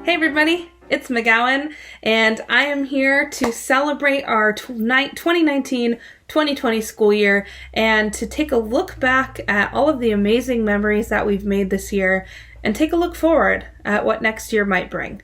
Hey everybody, it's McGowan, and I am here to celebrate our 2019-2020 school year and to take a look back at all of the amazing memories that we've made this year and take a look forward at what next year might bring.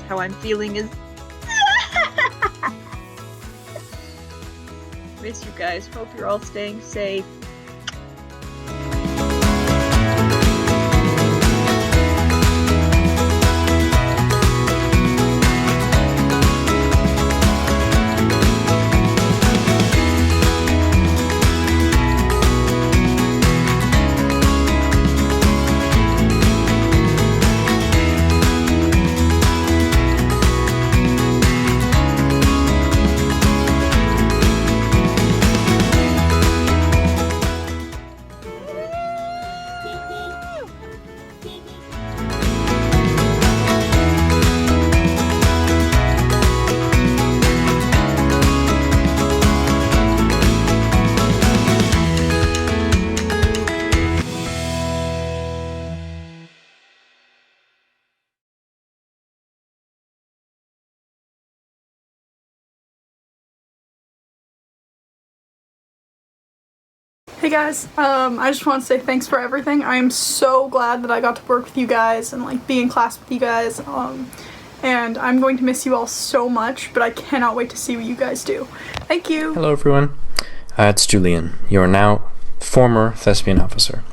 How I'm feeling is miss you guys. Hope you're all staying safe. Hey guys, I just want to say thanks for everything. I am so glad that I got to work with you guys and like be in class with you guys. And I'm going to miss you all so much, but I cannot wait to see what you guys do. Thank you. Hello everyone, it's Julian. You are now former thespian officer.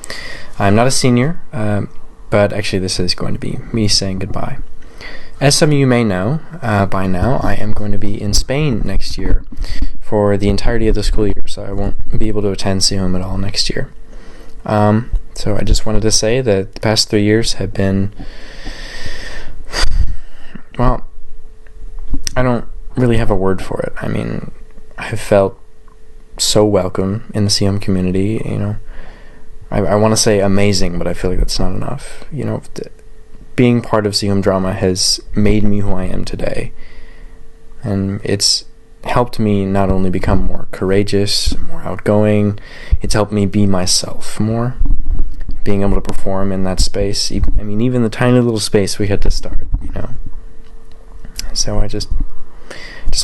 I'm not a senior, but actually this is going to be me saying goodbye. As some of you may know by now, I am going to be in Spain next year for the entirety of the school year, so I won't be able to attend CHOM at all next year. So I just wanted to say that the past 3 years have been, well, I don't really have a word for it. I mean, I have felt so welcome in the CHOM community, you know. I want to say amazing, but I feel like that's not enough. You know, being part of CHOM drama has made me who I am today. And it's helped me not only become more courageous, more outgoing, it's helped me be myself more. Being able to perform in that space, I mean, even the tiny little space we had to start, you know. So I just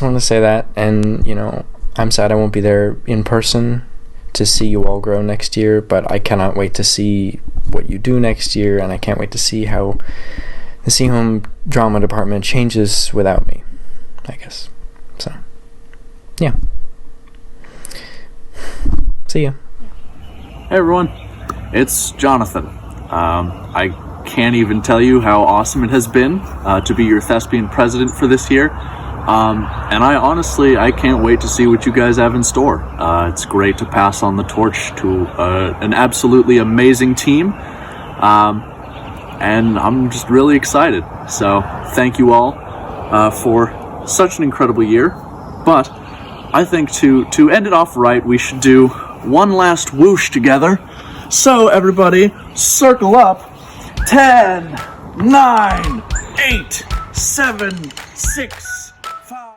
want to say that, and, you know, I'm sad I won't be there in person to see you all grow next year, but I cannot wait to see what you do next year, and I can't wait to see how the CHOM drama department changes without me, I guess. So, yeah. See ya. Hey everyone, it's Jonathan. I can't even tell you how awesome it has been to be your thespian president for this year. And I can't wait to see what you guys have in store. It's great to pass on the torch to an absolutely amazing team. And I'm just really excited. So thank you all for such an incredible year. But I think to end it off right, we should do one last whoosh together. So everybody, circle up. 10, 9, 8, 7, 6, 5.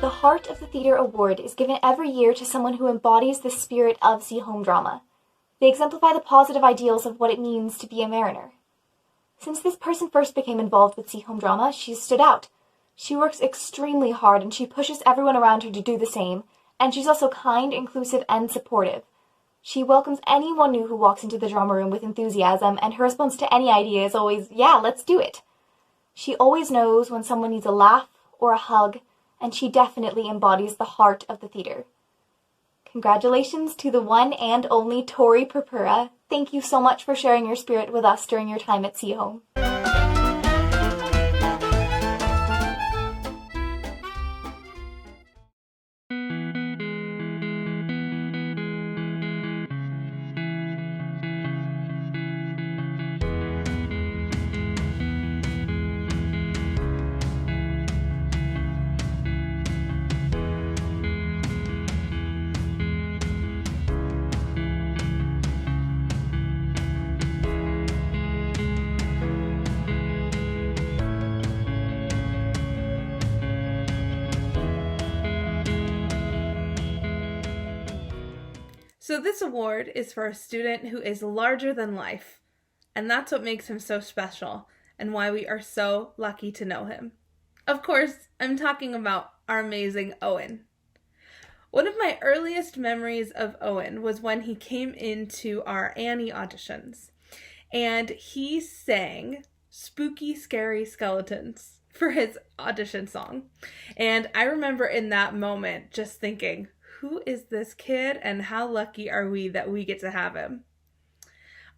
The Heart of the Theatre Award is given every year to someone who embodies the spirit of CHOM drama. They exemplify the positive ideals of what it means to be a mariner. Since this person first became involved with CHOM drama, she's stood out. She works extremely hard and she pushes everyone around her to do the same, and she's also kind, inclusive, and supportive. She welcomes anyone new who walks into the drama room with enthusiasm, and her response to any idea is always, "Yeah, let's do it." She always knows when someone needs a laugh or a hug, and she definitely embodies the heart of the theatre. Congratulations to the one and only Tori Purpura. Thank you so much for sharing your spirit with us during your time at CHOM. So this award is for a student who is larger than life, and that's what makes him so special and why we are so lucky to know him. Of course, I'm talking about our amazing Owen. One of my earliest memories of Owen was when he came into our Annie auditions, and he sang spooky, scary skeletons for his audition song. And I remember in that moment just thinking, who is this kid and how lucky are we that we get to have him?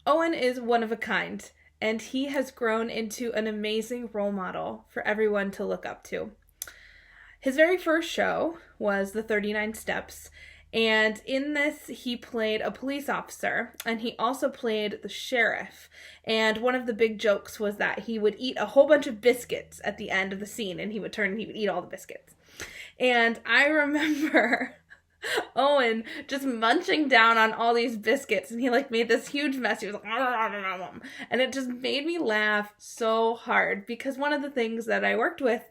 Owen is one of a kind, and he has grown into an amazing role model for everyone to look up to. His very first show was The 39 Steps, and in this he played a police officer, and he also played the sheriff. And one of the big jokes was that he would eat a whole bunch of biscuits at the end of the scene, and he would turn and he would eat all the biscuits. And I remember Owen just munching down on all these biscuits, and he like made this huge mess. He was like, and it just made me laugh so hard, because one of the things that I worked with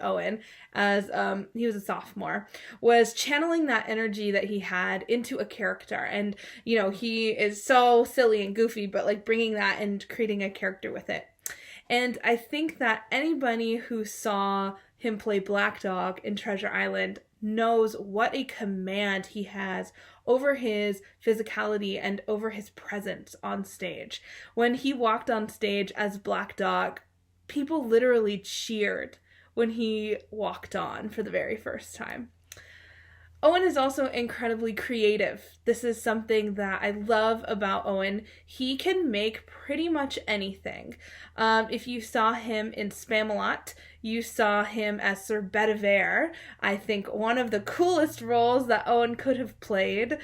Owen as he was a sophomore was channeling that energy that he had into a character. And you know, he is so silly and goofy, but like bringing that and creating a character with it. And I think that anybody who saw him play Black Dog in Treasure Island knows what a command he has over his physicality and over his presence on stage. When he walked on stage as Black Dog, people literally cheered when he walked on for the very first time. Owen is also incredibly creative. This is something that I love about Owen. He can make pretty much anything. If you saw him in Spamalot, you saw him as Sir Bedivere. I think one of the coolest roles that Owen could have played.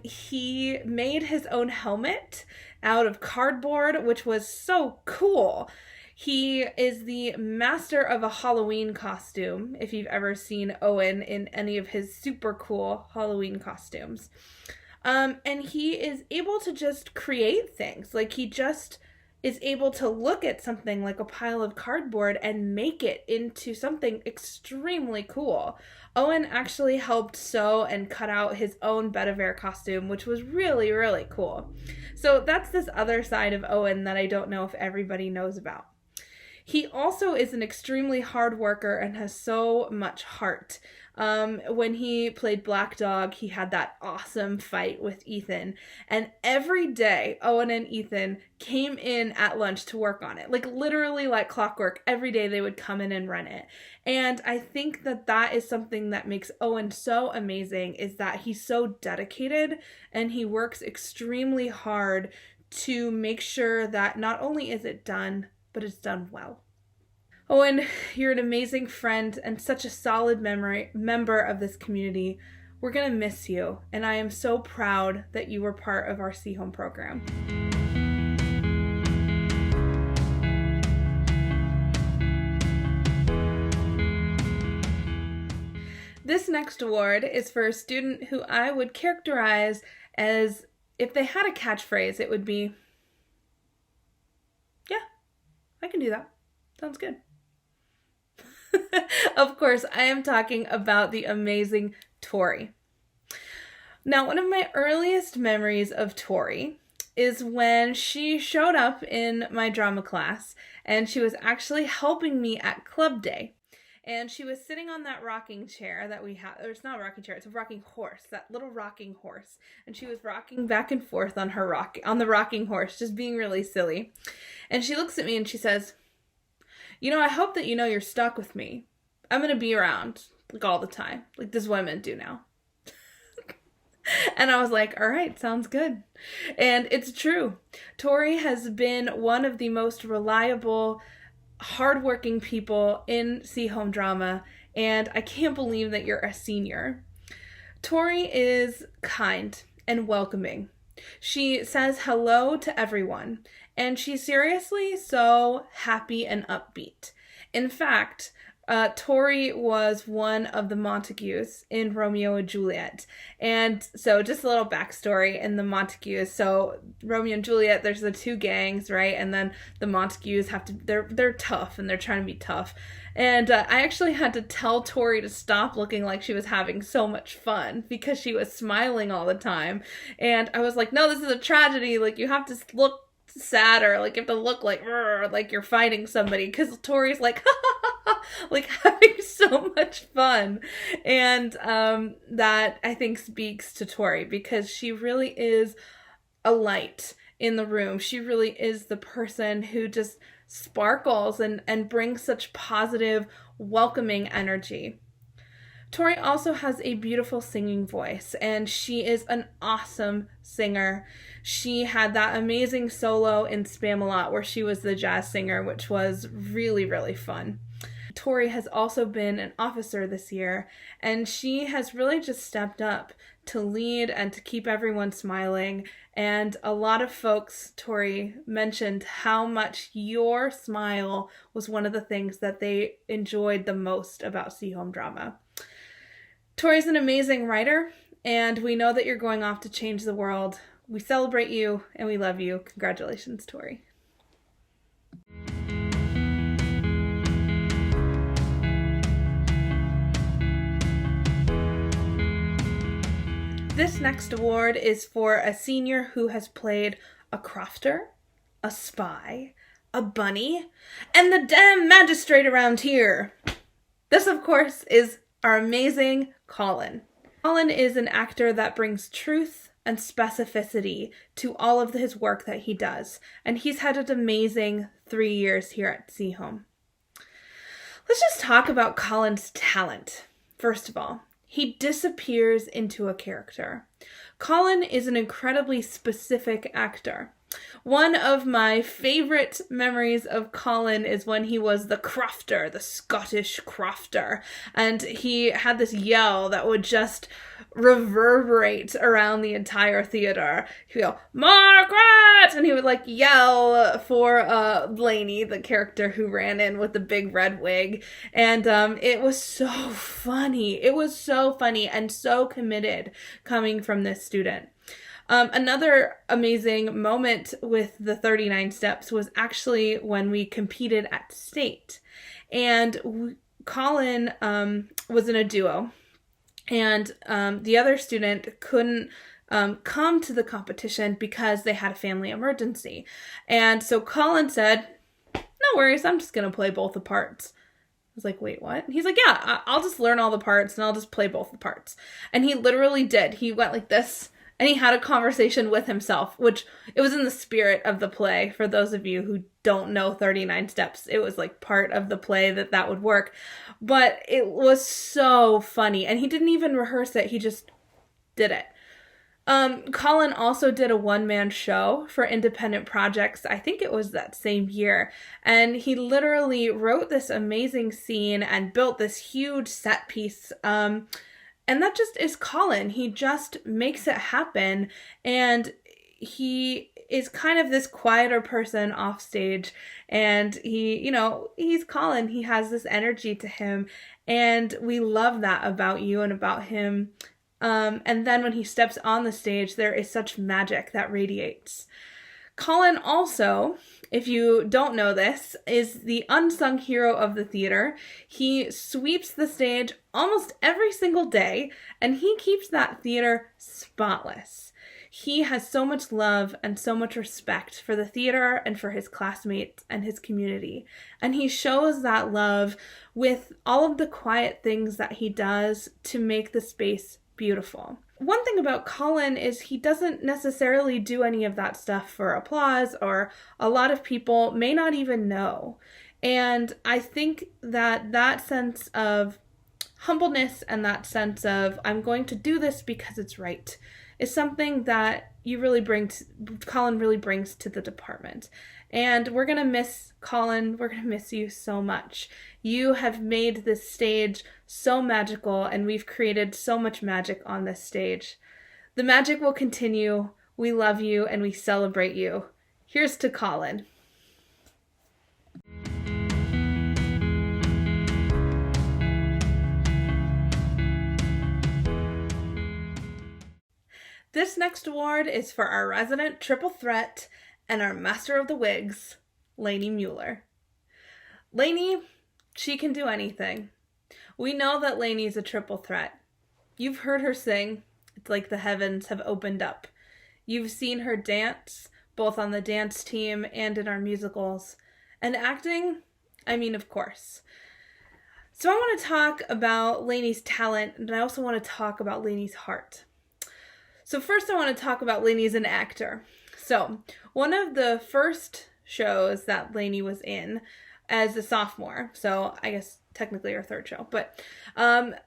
He made his own helmet out of cardboard, which was so cool. He is the master of a Halloween costume, if you've ever seen Owen in any of his super cool Halloween costumes. And he is able to just create things. Like, he just is able to look at something like a pile of cardboard and make it into something extremely cool. Owen actually helped sew and cut out his own Bedivere costume, which was really, really cool. So that's this other side of Owen that I don't know if everybody knows about. He also is an extremely hard worker and has so much heart. When he played Black Dog, he had that awesome fight with Ethan. And every day, Owen and Ethan came in at lunch to work on it. Like, literally like clockwork. Every day they would come in and run it. And I think that that is something that makes Owen so amazing, is that he's so dedicated and he works extremely hard to make sure that not only is it done, but it's done well. Owen, you're an amazing friend and such a solid member of this community. We're going to miss you, and I am so proud that you were part of our See Home program. This next award is for a student who I would characterize as, if they had a catchphrase, it would be, yeah, I can do that. Sounds good. Of course, I am talking about the amazing Tori. Now, one of my earliest memories of Tori is when she showed up in my drama class, and she was actually helping me at club day. And she was sitting on that rocking chair that we have. It's not a rocking chair, it's a rocking horse, that little rocking horse. And she was rocking back and forth on the rocking horse, just being really silly. And she looks at me and she says, "You know, I hope that you know you're stuck with me. I'm going to be around, like, all the time. Like, this is what I'm going to do now." And I was like, all right, sounds good. And it's true. Tori has been one of the most reliable, hardworking people in See Home Drama, and I can't believe that you're a senior. Tori is kind and welcoming. She says hello to everyone, and she's seriously so happy and upbeat. In fact, Tori was one of the Montagues in Romeo and Juliet. And so just a little backstory in the Montagues. So Romeo and Juliet, there's the two gangs, right? And then the Montagues they're tough, and they're trying to be tough. And I actually had to tell Tori to stop looking like she was having so much fun, because she was smiling all the time. And I was like, no, this is a tragedy. Like, you have to look sadder. Like, you have to look like you're fighting somebody, because Tori's like, like, having so much fun. And that, I think, speaks to Tori, because she really is a light, in the room. She really is the person who just sparkles and brings such positive, welcoming energy. Tori also has a beautiful singing voice, and she is an awesome singer. She had that amazing solo in Spamalot where she was the jazz singer, which was really, really fun. Tori has also been an officer this year, and she has really just stepped up to lead and to keep everyone smiling. And a lot of folks, Tori, mentioned how much your smile was one of the things that they enjoyed the most about See Home Drama. Tori's an amazing writer, and we know that you're going off to change the world. We celebrate you, and we love you. Congratulations, Tori. This next award is for a senior who has played a crofter, a spy, a bunny, and the damn magistrate around here. This, of course, is our amazing Colin. Colin is an actor that brings truth and specificity to all of his work that he does, and he's had an amazing 3 years here at See Home. Let's just talk about Colin's talent. First of all, he disappears into a character. Colin is an incredibly specific actor. One of my favorite memories of Colin is when he was the crofter, the Scottish crofter, and he had this yell that would just reverberate around the entire theater. He'd go, "Margaret!" And he would like yell for Lainey, the character who ran in with the big red wig. And it was so funny. It was so funny and so committed coming from this student. Another amazing moment with the 39 Steps was actually when we competed at state. And Colin was in a duo. And the other student couldn't come to the competition because they had a family emergency. And so Colin said, "No worries, I'm just going to play both the parts." I was like, "Wait, what?" He's like, "Yeah, I'll just learn all the parts and I'll just play both the parts." And he literally did. He went like this. And he had a conversation with himself, which it was in the spirit of the play. For those of you who don't know 39 Steps, it was like part of the play that would work. But it was so funny. And he didn't even rehearse it. He just did it. Colin also did a one-man show for independent projects. I think it was that same year. And he literally wrote this amazing scene and built this huge set piece. And that just is Colin. He just makes it happen. And he is kind of this quieter person off stage. And he's Colin. He has this energy to him. And we love that about you and about him. And then when he steps on the stage, there is such magic that radiates. Colin also, if you don't know this, is the unsung hero of the theater. He sweeps the stage almost every single day, and he keeps that theater spotless. He has so much love and so much respect for the theater and for his classmates and his community. And he shows that love with all of the quiet things that he does to make the space beautiful. One thing about Colin is he doesn't necessarily do any of that stuff for applause, or a lot of people may not even know. And I think that sense of humbleness and that sense of I'm going to do this because it's right is something that Colin really brings to the department. And we're going to miss Colin. We're going to miss you so much. You have made this stage so magical, and we've created so much magic on this stage. The magic will continue. We love you, and we celebrate you. Here's to Colin. This next award is for our resident triple threat and our master of the wigs, Lainey Mueller. Lainey, she can do anything. We know that Lainey's a triple threat. You've heard her sing. It's like the heavens have opened up. You've seen her dance, both on the dance team and in our musicals. And acting, I mean, of course. So I want to talk about Lainey's talent, and I also want to talk about Lainey's heart. So first I want to talk about Lainey as an actor. So, one of the first shows that Lainey was in as a sophomore, so I guess technically her third show, but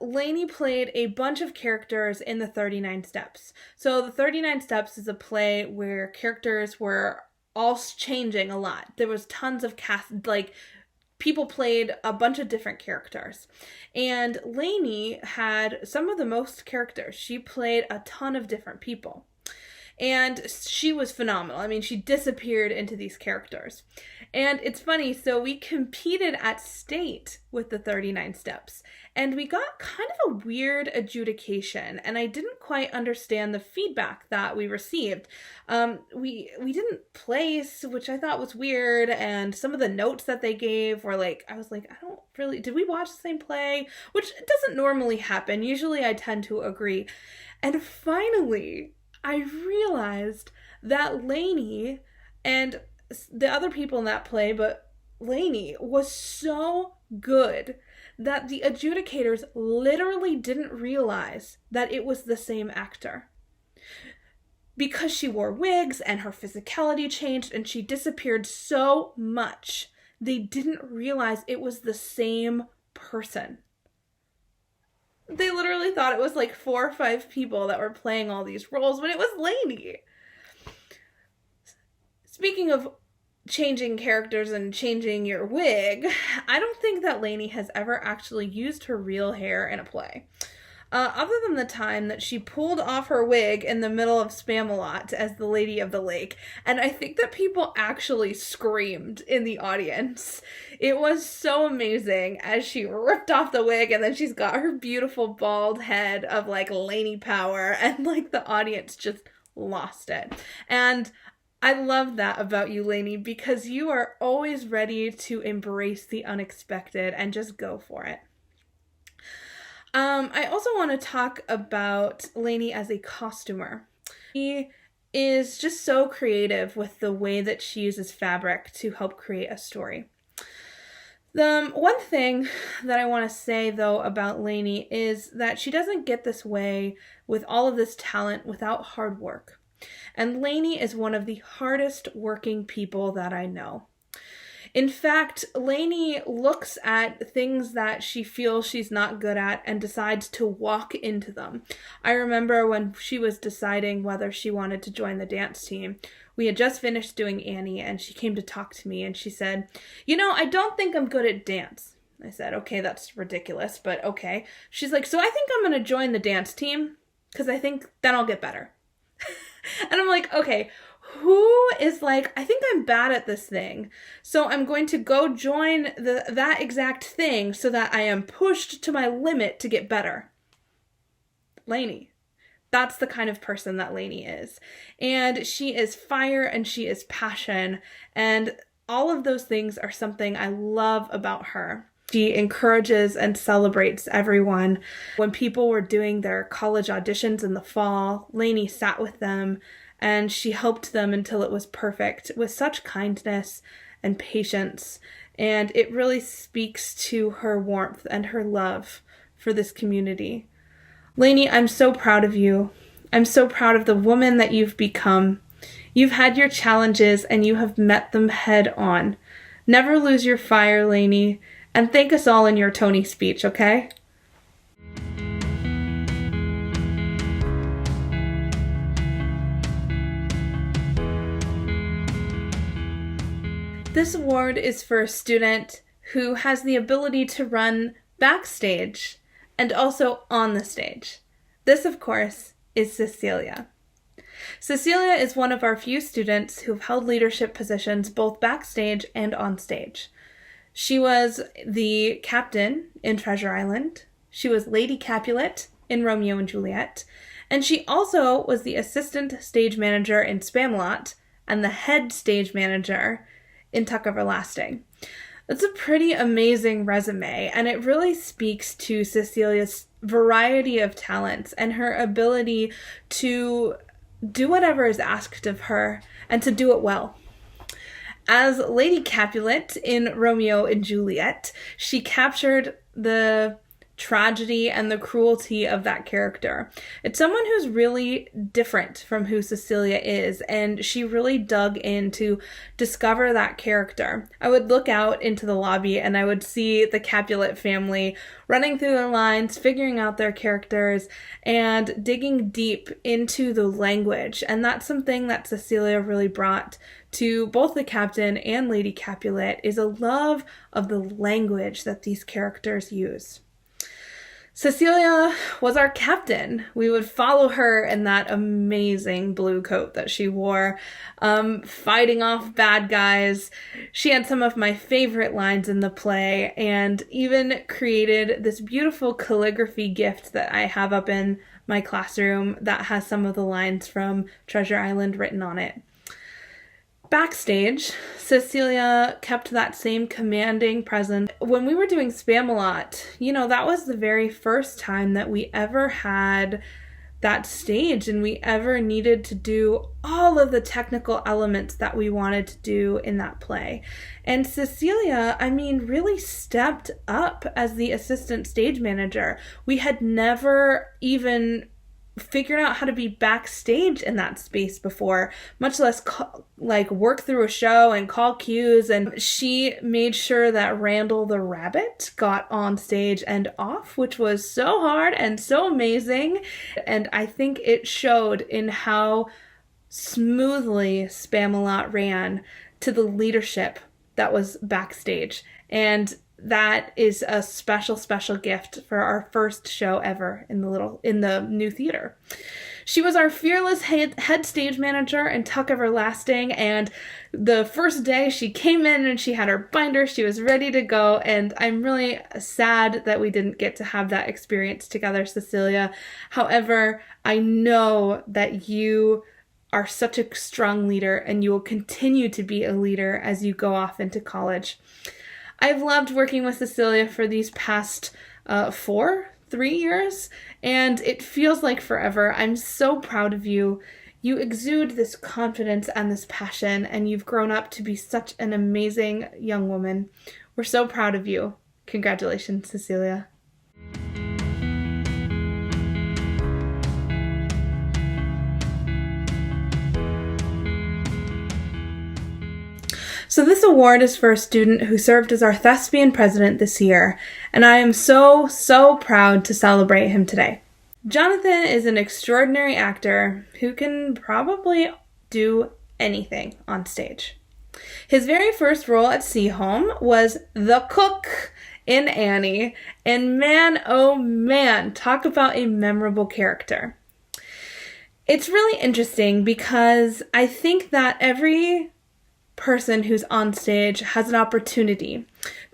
Lainey played a bunch of characters in the 39 Steps. So the 39 Steps is a play where characters were all changing a lot. There was tons of cast, like, people played a bunch of different characters. And Lainey had some of the most characters. She played a ton of different people. And she was phenomenal. I mean, she disappeared into these characters. And it's funny, so we competed at state with the 39 Steps. And we got kind of a weird adjudication. And I didn't quite understand the feedback that we received. We didn't place, which I thought was weird. And some of the notes that they gave were like, I was like, I don't really, did we watch the same play? Which doesn't normally happen. Usually I tend to agree. And finally, I realized that Lainey and the other people in that play, but Lainey was so good that the adjudicators literally didn't realize that it was the same actor. Because she wore wigs and her physicality changed and she disappeared so much, they didn't realize it was the same person. They literally thought it was like 4 or 5 people that were playing all these roles when it was Lainey. Speaking of changing characters and changing your wig, I don't think that Lainey has ever actually used her real hair in a play. Other than the time that she pulled off her wig in the middle of Spamalot as the Lady of the Lake, and I think that people actually screamed in the audience. It was so amazing as she ripped off the wig and then she's got her beautiful bald head of like Lainey power, and like the audience just lost it. And I love that about you, Lainey, because you are always ready to embrace the unexpected and just go for it. I also want to talk about Lainey as a costumer. She is just so creative with the way that she uses fabric to help create a story. The one thing that I want to say, though, about Lainey is that she doesn't get this way with all of this talent without hard work. And Lainey is one of the hardest working people that I know. In fact, Lainey looks at things that she feels she's not good at and decides to walk into them. I remember when she was deciding whether she wanted to join the dance team. We had just finished doing Annie and she came to talk to me and she said, I don't think I'm good at dance. I said, okay, that's ridiculous, but okay. She's like, so I think I'm going to join the dance team because I think then I'll get better. And I'm like, okay, who is like, I think I'm bad at this thing, so I'm going to go join that exact thing so that I am pushed to my limit to get better? Lainey. That's the kind of person that Lainey is. And she is fire and she is passion. And all of those things are something I love about her. She encourages and celebrates everyone. When people were doing their college auditions in the fall, Lainey sat with them and she helped them until it was perfect with such kindness and patience. And it really speaks to her warmth and her love for this community. Lainey, I'm so proud of you. I'm so proud of the woman that you've become. You've had your challenges and you have met them head on. Never lose your fire, Lainey, and thank us all in your Tony speech, okay? This award is for a student who has the ability to run backstage and also on the stage. This, of course, is Cecilia. Cecilia is one of our few students who've held leadership positions both backstage and on stage. She was the captain in Treasure Island. She was Lady Capulet in Romeo and Juliet. And she also was the assistant stage manager in Spamalot and the head stage manager in Tuck Everlasting. That's a pretty amazing resume, and it really speaks to Cecilia's variety of talents and her ability to do whatever is asked of her and to do it well. As Lady Capulet in Romeo and Juliet, she captured the tragedy and the cruelty of that character. It's someone who's really different from who Cecilia is, and she really dug in to discover that character. I would look out into the lobby and I would see the Capulet family running through their lines, figuring out their characters, and digging deep into the language. And that's something that Cecilia really brought to both the captain and Lady Capulet, is a love of the language that these characters use. Cecilia was our captain. We would follow her in that amazing blue coat that she wore, fighting off bad guys. She had some of my favorite lines in the play, and even created this beautiful calligraphy gift that I have up in my classroom that has some of the lines from Treasure Island written on it. Backstage, Cecilia kept that same commanding presence. When we were doing Spamalot, that was the very first time that we ever had that stage and we ever needed to do all of the technical elements that we wanted to do in that play. And Cecilia, really stepped up as the assistant stage manager. We had never even figured out how to be backstage in that space before, much less work through a show and call cues. And she made sure that Randall the rabbit got on stage and off, which was so hard and so amazing. And I think it showed in how smoothly Spamalot ran to the leadership that was backstage. And that is a special, special gift for our first show ever in the new theater. She was our fearless head stage manager and Tuck Everlasting, and the first day she came in and she had her binder, she was ready to go, and I'm really sad that we didn't get to have that experience together, Cecilia. However, I know that you are such a strong leader and you will continue to be a leader as you go off into college. I've loved working with Cecilia for these past 3 years, and it feels like forever. I'm so proud of you. You exude this confidence and this passion, and you've grown up to be such an amazing young woman. We're so proud of you. Congratulations, Cecilia. So this award is for a student who served as our thespian president this year, and I am so, so proud to celebrate him today. Jonathan is an extraordinary actor who can probably do anything on stage. His very first role at Seaholm was the cook in Annie, and man, oh man, talk about a memorable character. It's really interesting because I think that every person who's on stage has an opportunity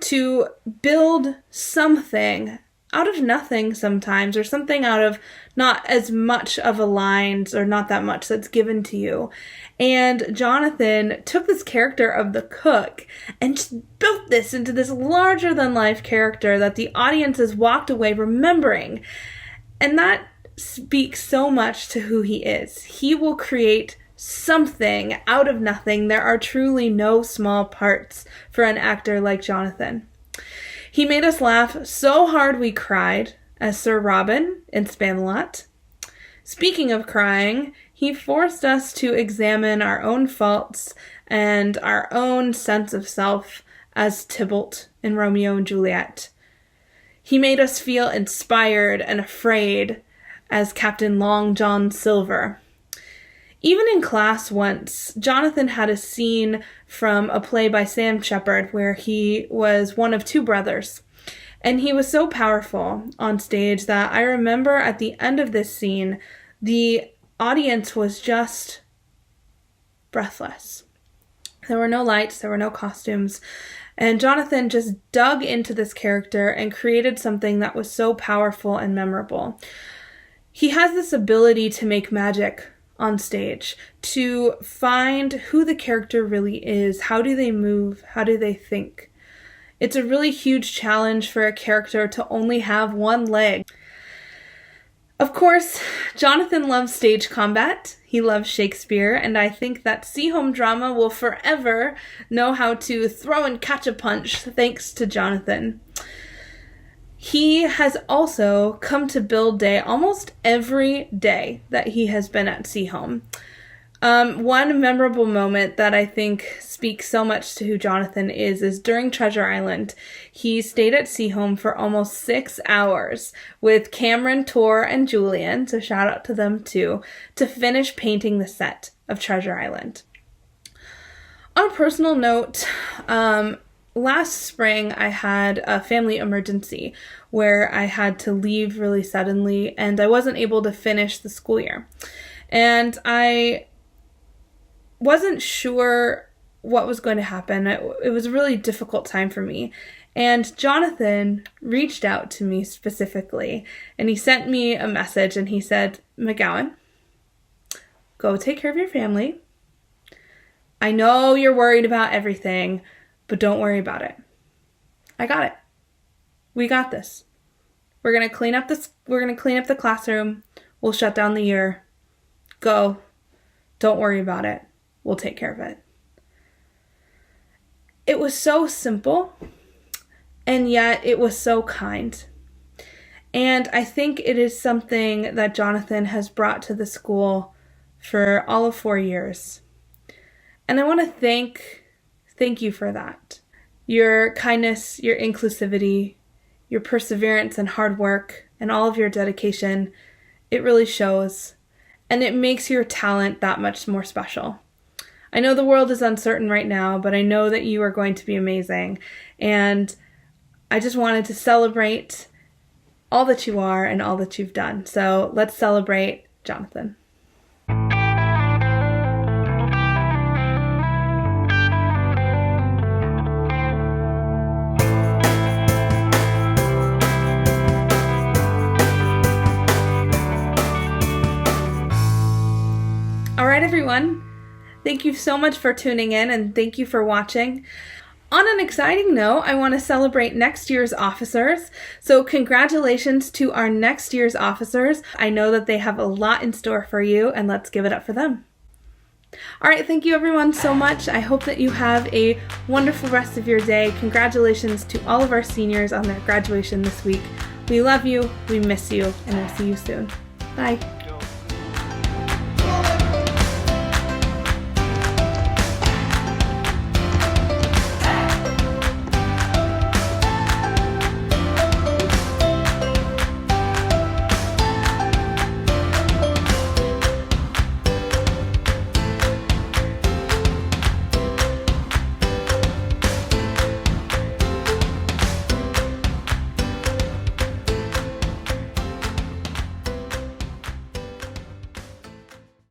to build something out of nothing sometimes, or something out of not as much of a line or not that much that's given to you. And Jonathan took this character of the cook and just built this into this larger than life character that the audiences walked away remembering. And that speaks so much to who he is. He will create something out of nothing. There are truly no small parts for an actor like Jonathan. He made us laugh so hard we cried as Sir Robin in Spamalot. Speaking of crying, he forced us to examine our own faults and our own sense of self as Tybalt in Romeo and Juliet. He made us feel inspired and afraid as Captain Long John Silver. Even in class once, Jonathan had a scene from a play by Sam Shepard where he was one of two brothers. And he was so powerful on stage that I remember at the end of this scene, the audience was just breathless. There were no lights, there were no costumes, and Jonathan just dug into this character and created something that was so powerful and memorable. He has this ability to make magic on stage, to find who the character really is. How do they move? How do they think? It's a really huge challenge for a character to only have one leg. Of course, Jonathan loves stage combat. He loves Shakespeare, and I think that Seaholm drama will forever know how to throw and catch a punch thanks to Jonathan. He has also come to build day almost every day that he has been at Seahome. One memorable moment that I think speaks so much to who Jonathan is during Treasure Island. He stayed at Seahome for almost 6 hours with Cameron, Tor, and Julian, so shout out to them too, to finish painting the set of Treasure Island. On a personal note, last spring I had a family emergency where I had to leave really suddenly and I wasn't able to finish the school year. And I wasn't sure what was going to happen. It was a really difficult time for me. And Jonathan reached out to me specifically and he sent me a message and he said, "McGowan, go take care of your family. I know you're worried about everything, but don't worry about it. I got it. We got this. We're going to clean up the classroom. We'll shut down the year. Go. Don't worry about it. We'll take care of it." It was so simple, and yet it was so kind. And I think it is something that Jonathan has brought to the school for all of 4 years. And I want to thank you for that. Your kindness, your inclusivity, your perseverance and hard work, and all of your dedication, it really shows. And it makes your talent that much more special. I know the world is uncertain right now, but I know that you are going to be amazing. And I just wanted to celebrate all that you are and all that you've done. So let's celebrate Jonathan. All right, everyone. Thank you so much for tuning in and thank you for watching. On an exciting note, I want to celebrate next year's officers. So congratulations to our next year's officers. I know that they have a lot in store for you and let's give it up for them. All right, thank you everyone so much. I hope that you have a wonderful rest of your day. Congratulations to all of our seniors on their graduation this week. We love you, we miss you, and we'll see you soon. Bye.